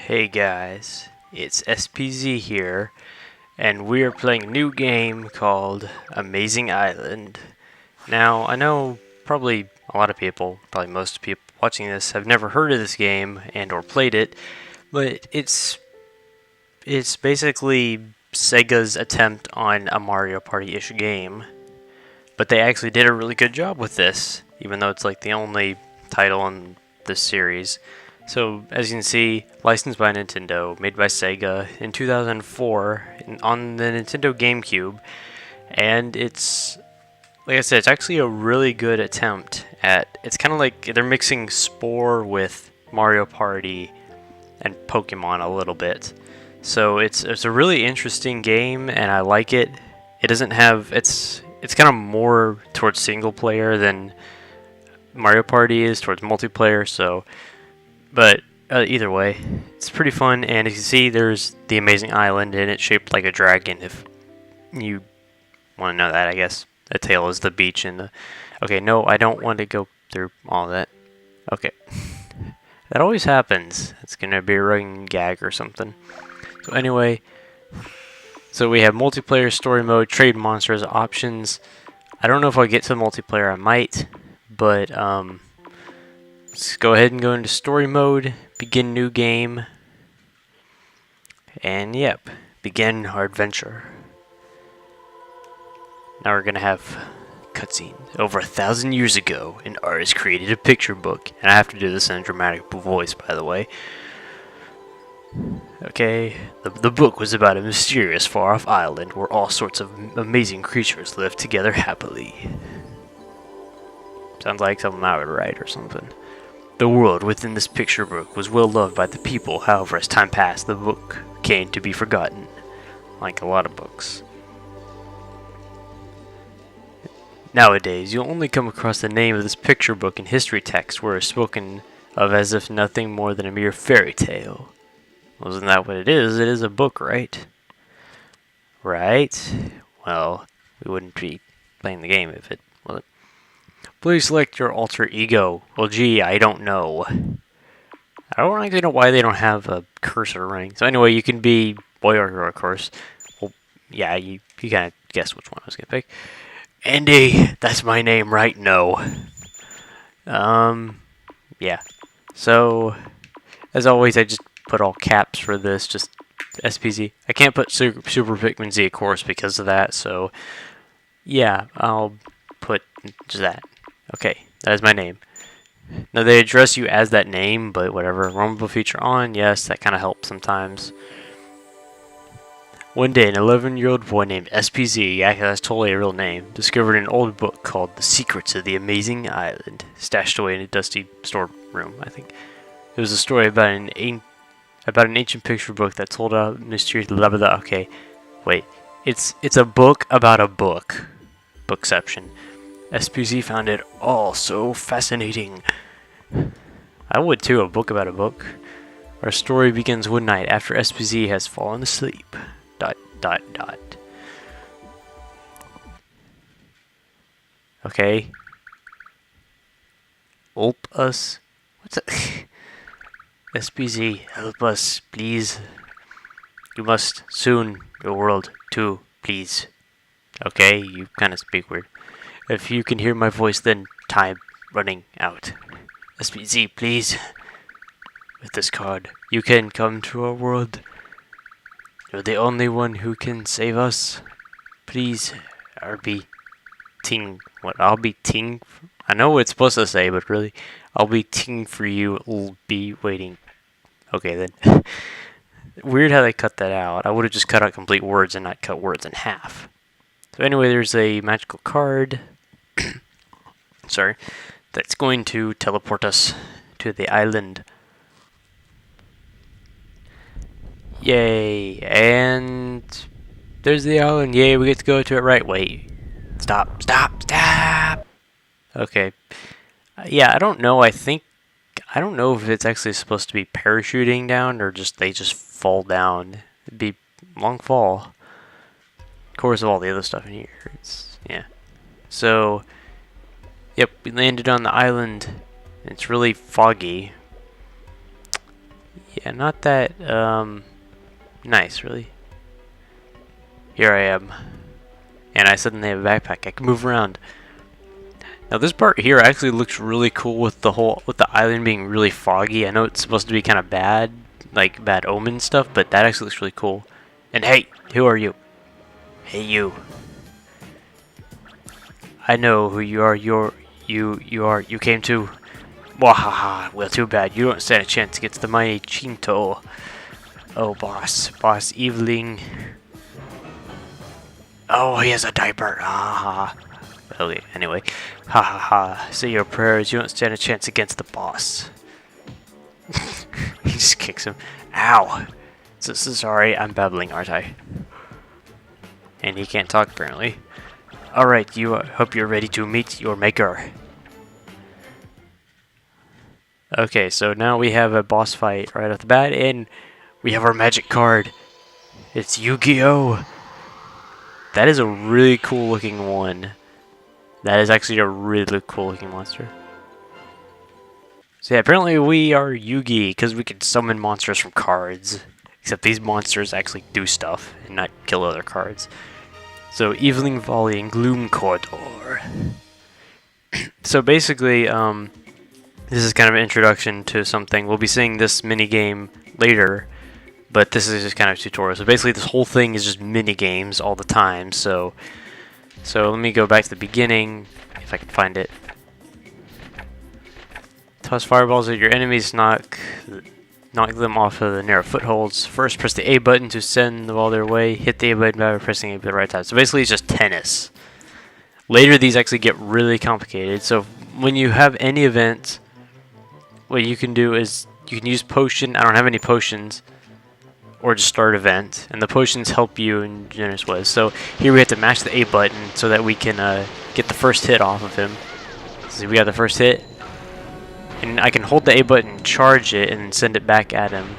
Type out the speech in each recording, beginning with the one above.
Hey guys, it's SPZ here, and we are playing a new game called Amazing Island. Now, I know probably a lot of people, probably most people watching this have never heard of this game and or played it, but it's basically Sega's attempt on a Mario Party-ish game. But they actually did a really good job with this, even though it's like the only title in this series. So, as you can see, licensed by Nintendo, made by Sega in 2004 on the Nintendo GameCube, and it's, like I said, it's actually a really good attempt at, it's kind of like they're mixing Spore with Mario Party and Pokemon a little bit. So it's a really interesting game, and I like it. It doesn't have, it's kind of more towards single player than Mario Party is towards multiplayer, so... But either way, it's pretty fun, and as you can see, there's the amazing island, and it's shaped like a dragon, if you want to know that, I guess. The tail is the beach, and the... Okay, no, I don't want to go through all that. Okay. That always happens. It's going to be a running gag or something. So anyway, so we have multiplayer, story mode, trade monsters, options. I don't know if I'll get to the multiplayer, I might, but let's go ahead and go into story mode, begin new game, and yep, begin our adventure. Now we're gonna have cutscene. Over 1,000 years ago, an artist created a picture book, and I have to do this in a dramatic voice, by the way. Okay, the book was about a mysterious far-off island where all sorts of amazing creatures lived together happily. Sounds like something I would write or something. The world within this picture book was well loved by the people, however, as time passed, the book came to be forgotten, like a lot of books. Nowadays, you'll only come across the name of this picture book in history texts where it's spoken of as if nothing more than a mere fairy tale. Well, isn't that what it is? It is a book, right? Right? Well, we wouldn't be playing the game if it wasn't. Please select your alter ego. Well, gee, I don't know. I don't actually know why they don't have a cursor running. So anyway, you can be boy or girl, of course. Well, yeah, you kind of guessed which one I was going to pick. Andy, that's my name, right? No. Yeah. So, as always, I just put all caps for this, just SPZ. I can't put Super Pikmin Z, of course, because of that, so yeah, I'll put just that. Okay, that is my name. Now, they address you as that name, but whatever. Rumble feature on, yes, that kind of helps sometimes. One day, an 11-year-old boy named SPZ, yeah, that's totally a real name, discovered an old book called The Secrets of the Amazing Island, stashed away in a dusty storeroom, I think. It was a story about an ancient picture book that told a mysterious blah blah blah. Okay, wait. It's a book about a book. Bookception. SPZ found it all so fascinating. I would too, a book about a book. Our story begins one night after SPZ has fallen asleep. ... Okay. Help us. What's that? SPZ, help us, please. You must soon. Your world, too, please. Okay, you kind of speak weird. If you can hear my voice, then time running out. SPZ, please. With this card, you can come to our world. You're the only one who can save us. Please, RB Ting. What? I'll be Ting. I know what it's supposed to say, but really, I'll be Ting for you. I'll be waiting. Okay, then. Weird how they cut that out. I would have just cut out complete words and not cut words in half. So anyway, there's a magical card. Sorry. That's going to teleport us to the island. Yay. And there's the island. Yay, we get to go to it right. Wait. Stop. Okay. Yeah, I don't know. I don't know if it's actually supposed to be parachuting down or just they just fall down. It'd be a long fall. Of course, of all the other stuff in here. Yeah. So, yep, we landed on the island. It's really foggy. Yeah, not that, nice, really. Here I am. And I suddenly have a backpack. I can move around. Now this part here actually looks really cool with the island being really foggy. I know it's supposed to be kind of bad, like bad omen stuff, but that actually looks really cool. And hey, who are you? Hey you. I know who you are. You came to. Wahaha. Well, too bad. You don't stand a chance against the mighty Chinto. Oh, boss Eveling. Oh, he has a diaper. Ah. Okay, anyway. Ha ha ha. Say your prayers. You don't stand a chance against the boss. He just kicks him. Ow. So sorry, I'm babbling, aren't I? And he can't talk, apparently. Alright, hope you're ready to meet your maker. Okay, so now we have a boss fight right off the bat, and we have our magic card. It's Yu-Gi-Oh! That is a really cool looking one. That is actually a really cool looking monster. So yeah, apparently we are Yugi because we can summon monsters from cards. Except these monsters actually do stuff and not kill other cards. So Evening Volley and Gloom Corridor. So basically, this is kind of an introduction to something. We'll be seeing this mini game later, but this is just kind of a tutorial. So basically, this whole thing is just mini games all the time. So let me go back to the beginning if I can find it. Toss fireballs at your enemies, knock them off of the narrow footholds. First, press the A button to send the ball their way. Hit the A button by pressing it at the right time. So basically, it's just tennis. Later, these actually get really complicated. So when you have any event, what you can do is you can use potion. I don't have any potions. Or just start event. And the potions help you in generous ways. So here we have to mash the A button so that we can get the first hit off of him. See, we got the first hit. And I can hold the A button, charge it, and send it back at him.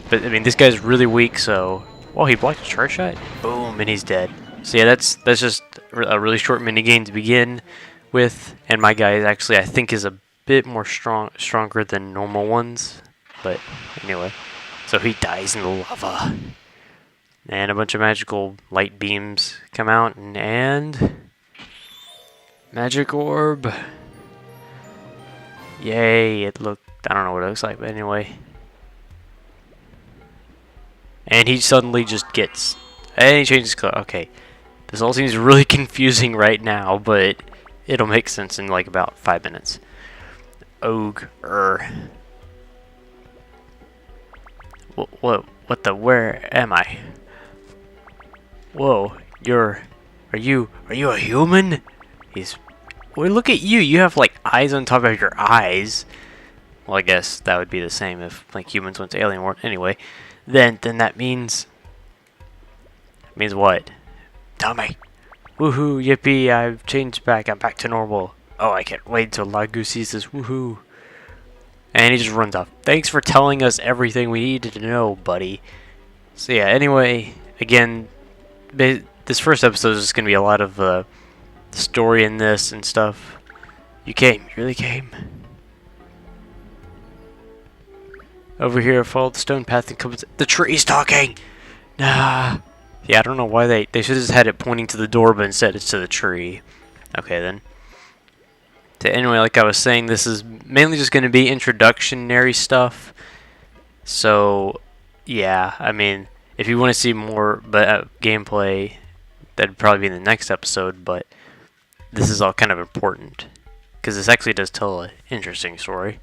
But, I mean, this guy's really weak, so... Oh, he blocked a charge shot? Boom, and he's dead. So yeah, that's just a really short minigame to begin with. And my guy is actually, I think, is a bit more stronger than normal ones. But, anyway. So he dies in the lava. And a bunch of magical light beams come out, and... Magic orb. Yay, I don't know what it looks like, but anyway. And he suddenly just gets, and he changes color. Okay, this all seems really confusing right now, but it'll make sense in like about 5 minutes. Ogre. Where am I? Whoa, are you a human? Well, look at you. You have like eyes on top of your eyes. Well, I guess that would be the same if like humans went to alien world. Anyway, then that means what? Tell me. Woohoo! Yippee! I've changed back. I'm back to normal. Oh, I can't wait until Lagu sees this. Woohoo! And he just runs off. Thanks for telling us everything we needed to know, buddy. So yeah. Anyway, again, this first episode is just gonna be a lot of story in this and stuff. You really came. Over here, follow the stone path and come. The tree's talking. Nah. Yeah, I don't know why they should have just had it pointing to the door, but instead it's to the tree. Okay then. So anyway, like I was saying, this is mainly just going to be introductionary stuff. So yeah, I mean, if you want to see more gameplay, that'd probably be in the next episode. But this is all kind of important because this actually does tell an interesting story.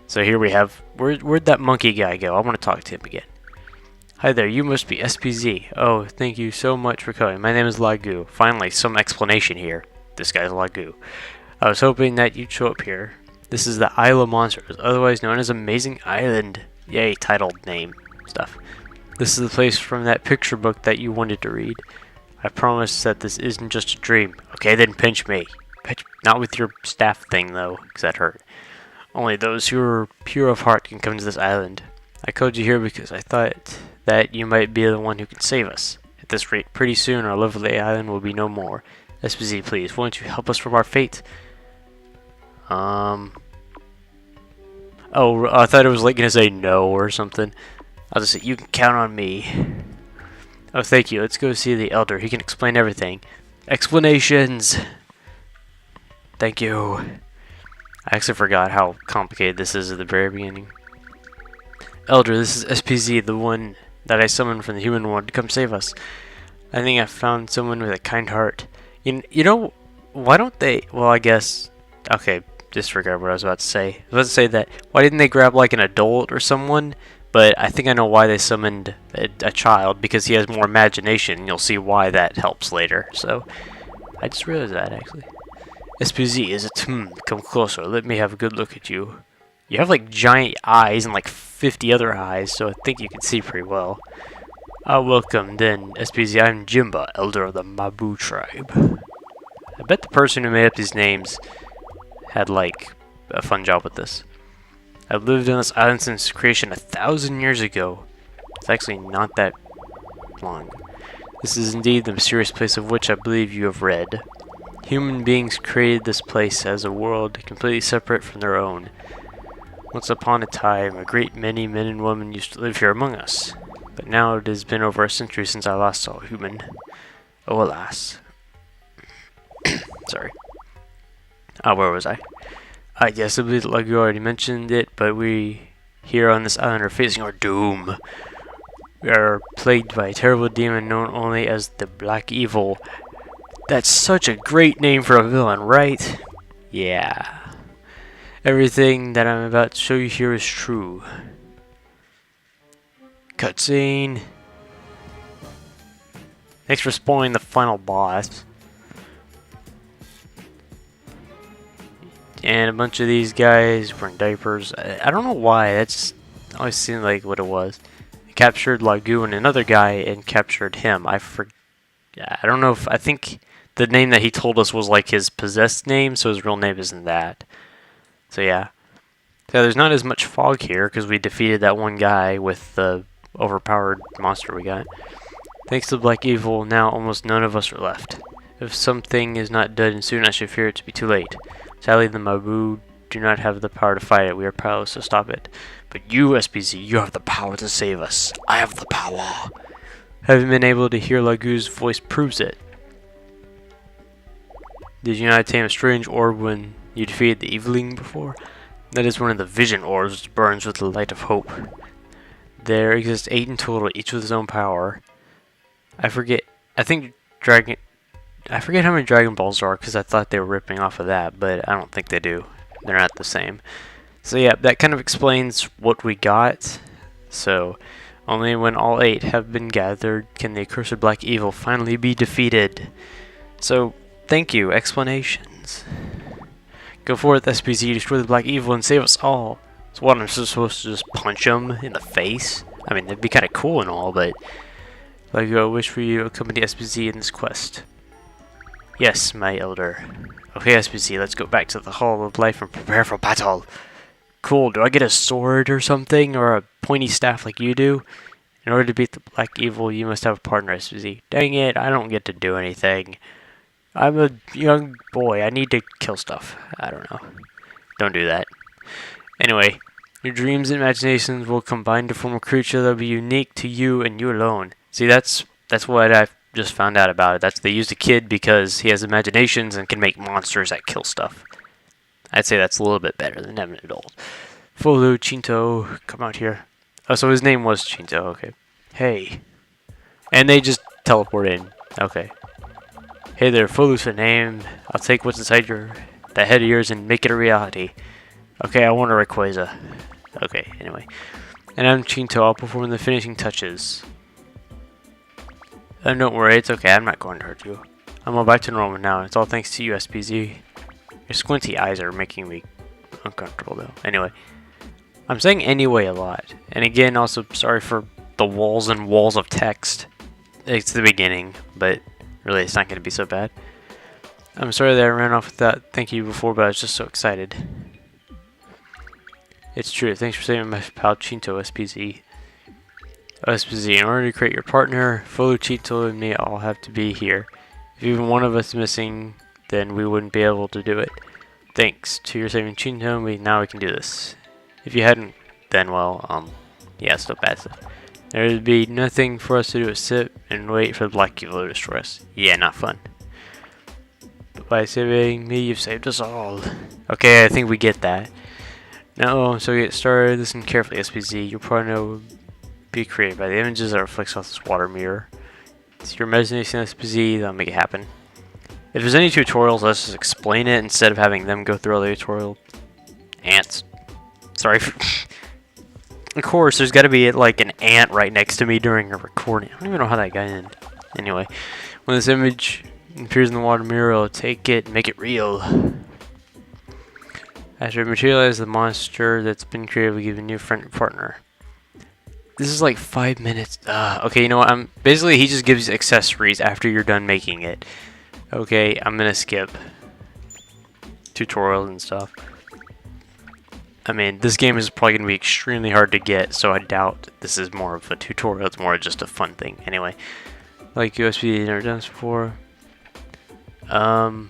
So here we have, where'd that monkey guy go? I want to talk to him again. Hi there, you must be SPZ. Oh, thank you so much for coming. My name is Lagu. Finally, some explanation here. This guy's Lagu. I was hoping that you'd show up here. This is the Isle of Monsters, otherwise known as Amazing Island. Yay, titled name stuff. This is the place from that picture book that you wanted to read. I promise that this isn't just a dream. Okay, then pinch me. Not with your staff thing, though, because that hurt. Only those who are pure of heart can come to this island. I called you here because I thought that you might be the one who can save us. At this rate, pretty soon our lovely island will be no more. SPZ, please, won't you help us from our fate? Oh, I thought it was like gonna say no or something. I'll just say, you can count on me. Oh, thank you. Let's go see the elder. He can explain everything. Explanations! Thank you. I actually forgot how complicated this is at the very beginning. Elder, this is SPZ, the one that I summoned from the human world to come save us. I think I found someone with a kind heart. You know, why don't they... Well, I guess... Okay, disregard what I was about to say. I was about to say that, why didn't they grab like an adult or someone? But I think I know why they summoned a child, because he has more imagination. You'll see why that helps later. So, I just realized that, actually. SPZ, is it? Come closer. Let me have a good look at you. You have like giant eyes and like 50 other eyes, so I think you can see pretty well. Welcome then, SPZ. I'm Jimba, elder of the Mabu tribe. I bet the person who made up these names had like a fun job with this. I've lived on this island since creation 1,000 years ago. It's actually not that long. This is indeed the mysterious place of which I believe you have read. Human beings created this place as a world completely separate from their own. Once upon a time, a great many men and women used to live here among us. But now it has been over a century since I last saw a human. Oh, alas. Sorry. Where was I? I guess I believe like you already mentioned it, but we here on this island are facing our doom. We are plagued by a terrible demon known only as the Black Evil. That's such a great name for a villain, right? Yeah. Everything that I'm about to show you here is true. Cutscene. Thanks for spoiling the final boss. And a bunch of these guys wearing diapers. I don't know why. That's always seemed like what it was. Captured Lagu and another guy and captured him. I don't know if... I think the name that he told us was like his possessed name, so his real name isn't that. So yeah. So there's not as much fog here because we defeated that one guy with the overpowered monster we got. Thanks to Black Evil, now almost none of us are left. If something is not done soon, I should fear it to be too late. Sadly, the Mabu do not have the power to fight it. We are powerless to stop it. But you, SPZ, you have the power to save us. I have the power. Having been able to hear Lagu's voice proves it. Did you not attain a strange orb when you defeated the eviling before? That is one of the vision orbs which burns with the light of hope. There exist 8 in total, each with his own power. I forget how many Dragon Balls there are because I thought they were ripping off of that, but I don't think they do. They're not the same. So yeah, that kind of explains what we got. So, only when all 8 have been gathered can the accursed Black Evil finally be defeated. So, thank you, explanations. Go forth, SPZ, destroy the Black Evil and save us all. So what, I'm supposed to just punch him in the face? I mean, that'd be kind of cool and all, but... Like, I wish for you to accompany SPZ in this quest. Yes, my elder. Okay, SPZ, let's go back to the Hall of Life and prepare for battle. Cool, do I get a sword or something? Or a pointy staff like you do? In order to beat the Black Evil, you must have a partner, SPZ. Dang it, I don't get to do anything. I'm a young boy, I need to kill stuff. I don't know. Don't do that. Anyway, your dreams and imaginations will combine to form a creature that will be unique to you and you alone. See, that's what I've just found out about it. They used a kid because he has imaginations and can make monsters that kill stuff. I'd say that's a little bit better than having an adult. Folu, Chinto, come out here. Oh, so his name was Chinto, okay. Hey. And they just teleport in. Okay. Hey there, Folu's the name. I'll take what's inside that head of yours and make it a reality. Okay, I want a Rayquaza. Okay, anyway. And I'm Chinto, I'll perform the finishing touches. Don't worry, it's okay, I'm not going to hurt you. I'm all back to normal now, it's all thanks to you, SPZ. Your squinty eyes are making me uncomfortable, though. Anyway, I'm saying anyway a lot. And again, also, sorry for the walls and walls of text. It's the beginning, but really, it's not going to be so bad. I'm sorry that I ran off without thanking you before, but I was just so excited. It's true, thanks for saving my pal Chinto, SPZ. SPZ, in order to create your partner, Folu, Chinto, and me all have to be here. If even one of us is missing, then we wouldn't be able to do it. Thanks to your saving Chinto, now we can do this. If you hadn't, then well, yeah, still bad stuff. There would be nothing for us to do but sit and wait for the black evil to destroy us. Yeah, not fun. But by saving me, you've saved us all. Okay, I think we get that. Now, so we get started. Listen carefully, SPZ. Your partner will be created by the images that reflects off this water mirror. It's your imagination, SPZ, that'll make it happen. If there's any tutorials, let's just explain it instead of having them go through all the tutorial. Ants. Sorry. Of course, there's got to be like an ant right next to me during a recording. I don't even know how that got in. Anyway, when this image appears in the water mirror, I'll take it and make it real. After it materializes, the monster that's been created will give you a new friend or partner. This is like 5 minutes. Okay, you know what? Basically, he just gives accessories after you're done making it. Okay, I'm gonna skip tutorials and stuff. I mean, this game is probably going to be extremely hard to get, so I doubt this is more of a tutorial. It's more just a fun thing. Anyway, like USB, never done this before. SPZ,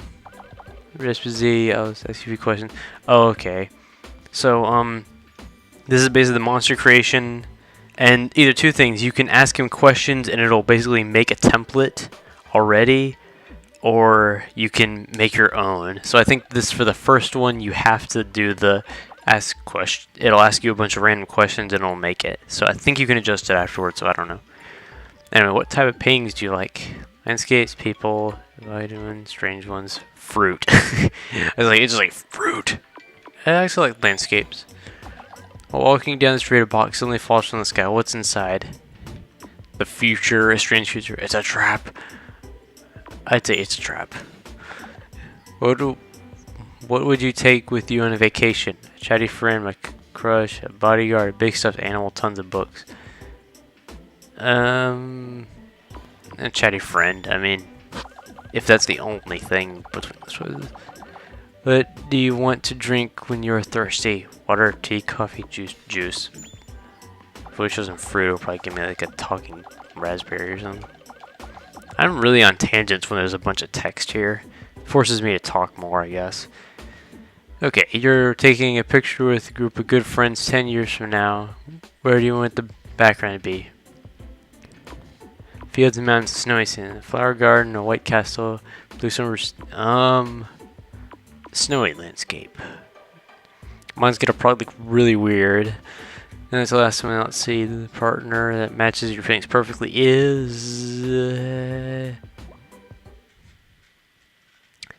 I was asking a few questions. Oh, okay. So, this is basically the monster creation, and either two things. You can ask him questions, and it'll basically make a template already, or you can make your own. So I think this, for the first one, you have to do the ask question. It'll ask you a bunch of random questions and it'll make it. So I think you can adjust it afterwards, so I don't know. Anyway, what type of paintings do you like? Landscapes, people, vitamins, strange ones, fruit. I was like, it's just like fruit. I actually like landscapes. While walking down the street, a box suddenly falls from the sky. What's inside? The future, a strange future. It's a trap. I'd say it's a trap. What would you take with you on a vacation? A chatty friend, my crush, a bodyguard, a big stuffed animal, tons of books. A chatty friend. I mean, if that's the only thing between this one. What do you want to drink when you're thirsty? Water, tea, coffee, juice. If we show some fruit, it'll probably give me like a talking raspberry or something. I'm really on tangents when there's a bunch of text here. It forces me to talk more, I guess. Okay, you're taking a picture with a group of good friends 10 years from now. Where do you want the background to be? Fields and mountains, snowy scene, a flower garden, a white castle, blue summer, snowy landscape. Mine's gonna probably look really weird. And that's the last one. Let's see, the partner that matches your feelings perfectly is.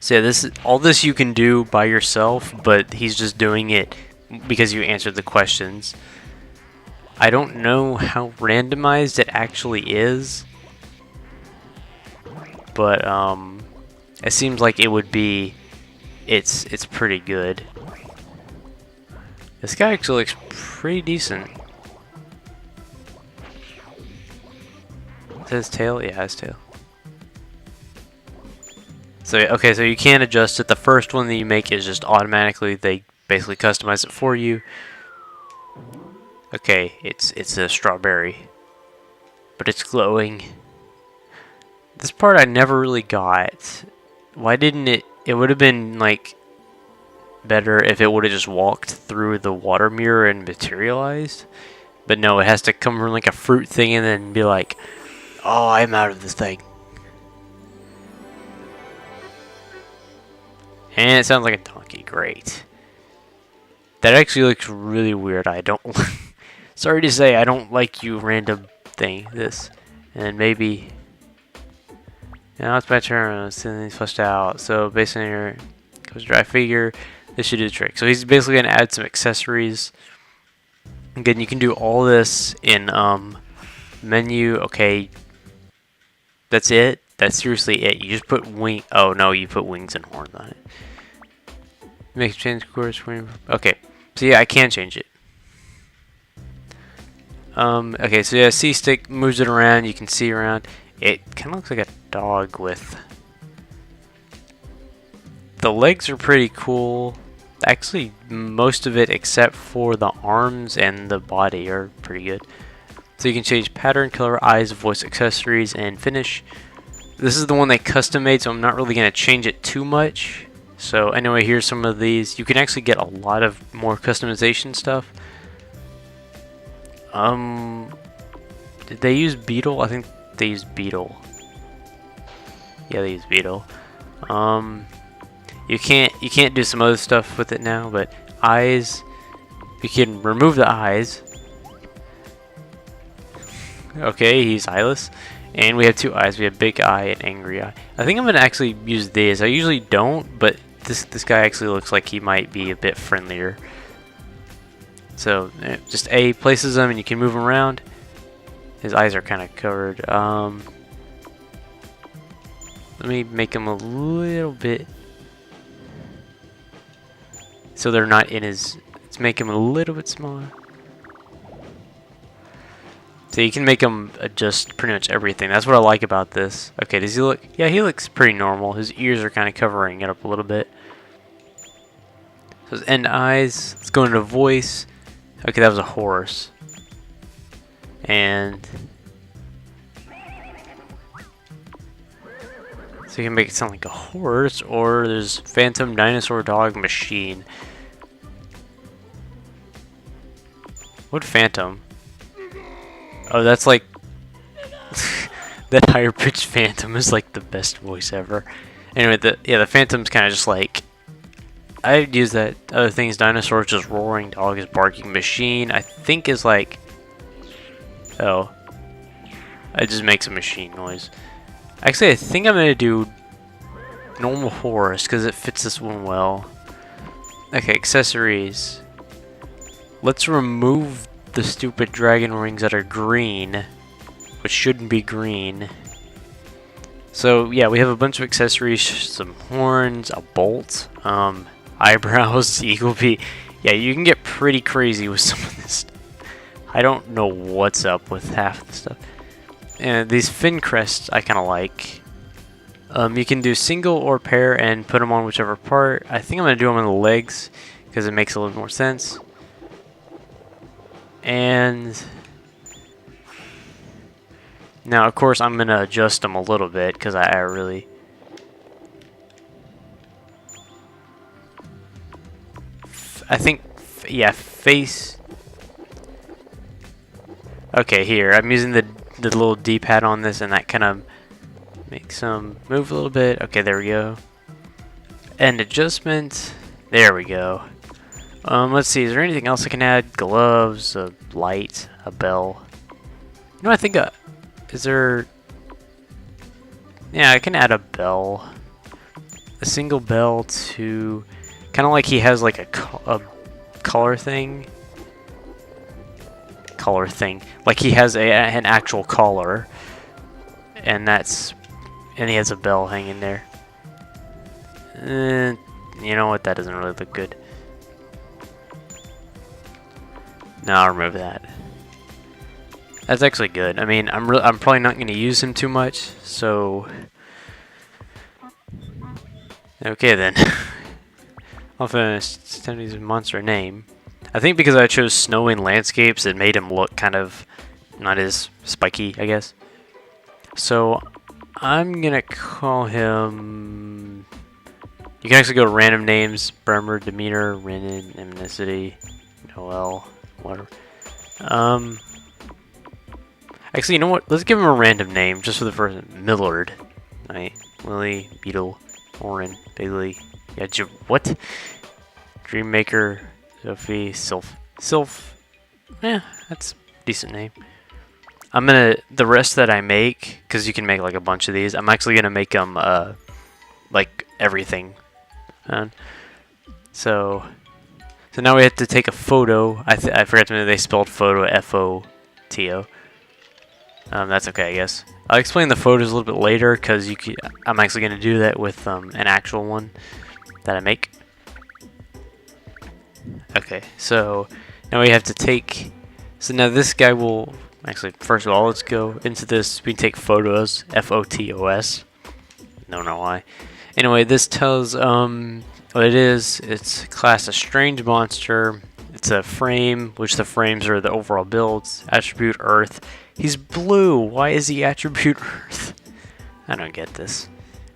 So yeah, all this you can do by yourself, but he's just doing it because you answered the questions. I don't know how randomized it actually is, but it seems like it would be. It's pretty good. This guy actually looks pretty decent. Is that his tail? Yeah, his tail. So, okay, so you can adjust it. The first one that you make is just automatically, they basically customize it for you. Okay, it's a strawberry, but it's glowing. This part I never really got. Why didn't it? It would have been like better if it would have just walked through the water mirror and materialized. But no, it has to come from like a fruit thing and then be like, oh, I'm out of this thing. And it sounds like a donkey. Great. That actually looks really weird. I don't. Sorry to say, I don't like you random thing. This. And maybe. Now it's my turn. It's flushed out. So based on your I figure this should do the trick. So he's basically going to add some accessories. Again, you can do all this in menu. Okay. That's it. That's seriously it. You just put wing. Oh no, you put wings and horns on it. Make change course. Okay. So yeah, I can change it. Okay, so yeah, C stick moves it around. You can see around. It kind of looks like a dog with. The legs are pretty cool. Actually, most of it except for the arms and the body are pretty good. So you can change pattern, color, eyes, voice, accessories, and finish. This is the one they custom made, so I'm not really going to change it too much. So anyway, here's some of these. You can actually get a lot of more customization stuff. Did they use beetle? I think they used beetle. Yeah, they used beetle. You can't do some other stuff with it now, but eyes, you can remove the eyes. Okay, he's eyeless. And we have two eyes. We have big eye and angry eye. I think I'm gonna actually use these. I usually don't, but this guy actually looks like he might be a bit friendlier. So just A places them and you can move them around. His eyes are kind of covered. Let me make them a little bit so they're not in his. Let's make him a little bit smaller. So you can make him adjust pretty much everything. That's what I like about this. Okay, does he look? Yeah, he looks pretty normal. His ears are kind of covering it up a little bit. So his end eyes. Let's go into voice. Okay, that was a horse. And so you can make it sound like a horse, or there's phantom dinosaur dog machine. What phantom? Oh, that's like that higher pitched phantom is like the best voice ever. Anyway, the phantom's kind of just like, I'd use that. Other things, dinosaurs just roaring, dog is barking, machine I think is like, oh, it just makes a machine noise. Actually, I think I'm gonna do normal horse because it fits this one well. Okay, accessories. Let's remove the stupid dragon rings that are green, which shouldn't be green. So yeah, we have a bunch of accessories, some horns, a bolt, eyebrows, eagle beak. Yeah, you can get pretty crazy with some of this stuff. I don't know what's up with half the stuff. And these fin crests I kind of like. You can do single or pair and put them on whichever part. I think I'm going to do them on the legs because it makes a little more sense. And now, of course, I'm going to adjust them a little bit because I really... I think, yeah, face... Okay, here, I'm using the little D-pad on this, and that kind of makes them move a little bit. Okay, there we go. And adjustment. There we go. Let's see, is there anything else I can add? Gloves, a light, a bell. You know, I think, is there... Yeah, I can add a bell. A single bell to... Kind of like he has like a color thing. Like he has an actual collar. And that's... And he has a bell hanging there. You know what? That doesn't really look good. No, I'll remove that. That's actually good. I mean, I'm probably not going to use him too much, so... Okay, then. I'll finish his monster name. I think because I chose snow and landscapes, it made him look kind of not as spiky, I guess. So, I'm going to call him... You can actually go to random names. Bremer, Demeanor, Renan, Ethnicity, Noel, whatever. Actually, you know what? Let's give him a random name just for the first. Millard. Right. Willie, Beetle, Oren, Bailey. Yeah, what? Dreammaker, Sophie, Sylph. Yeah, that's a decent name. I'm gonna, the rest that I make, because you can make like a bunch of these, I'm actually gonna make them, like everything. So now we have to take a photo. I forgot to mention they spelled photo F-O-T-O. That's okay, I guess. I'll explain the photos a little bit later because I'm actually going to do that with an actual one that I make. Okay, so now we have to take... So now this guy will... Actually, first of all, let's go into this. We can take photos. F-O-T-O-S. Don't know why. Anyway, this tells what it is. It's class a strange monster. It's a frame, which the frames are the overall builds. Attribute Earth. He's blue. Why is he attribute Earth? I don't get this.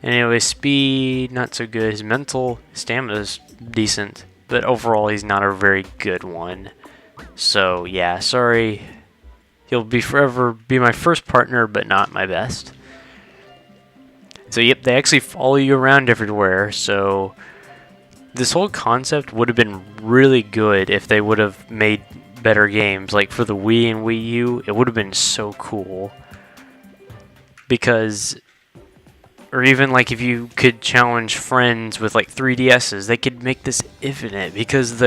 Anyway, speed, not so good. His mental stamina's decent, but overall he's not a very good one. So yeah, sorry. He'll forever be my first partner, but not my best. So yep, they actually follow you around everywhere, so this whole concept would have been really good if they would have made better games. Like for the Wii and Wii U, it would have been so cool. Because, or even like if you could challenge friends with like 3DSs, they could make this infinite because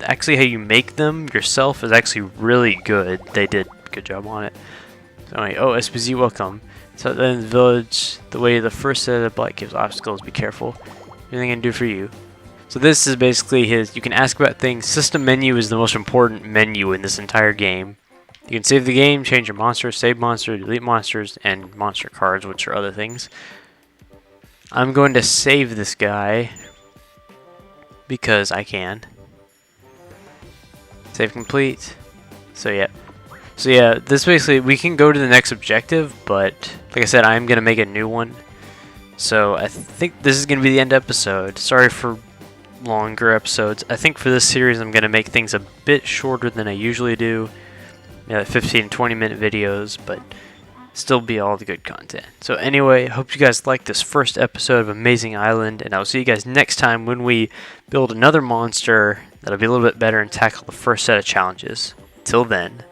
actually how you make them yourself is actually really good. They did a good job on it. So anyway, oh, SPZ, welcome. So then the village, the way the first set of black gives obstacles, be careful. Anything I can do for you. So this is basically his, you can ask about things. System menu is the most important menu in this entire game. You can save the game, change your monsters, save monsters, delete monsters, and monster cards, which are other things. I'm going to save this guy because I can. Save complete. So yeah, this basically, we can go to the next objective, but like I said, I'm going to make a new one. So I think this is going to be the end episode. Sorry for longer episodes. I think for this series I'm going to make things a bit shorter than I usually do. 15 20 minute videos, but still be all the good content. So anyway, hope you guys liked this first episode of Amazing Island, and I'll see you guys next time when we build another monster that'll be a little bit better and tackle the first set of challenges. Till then.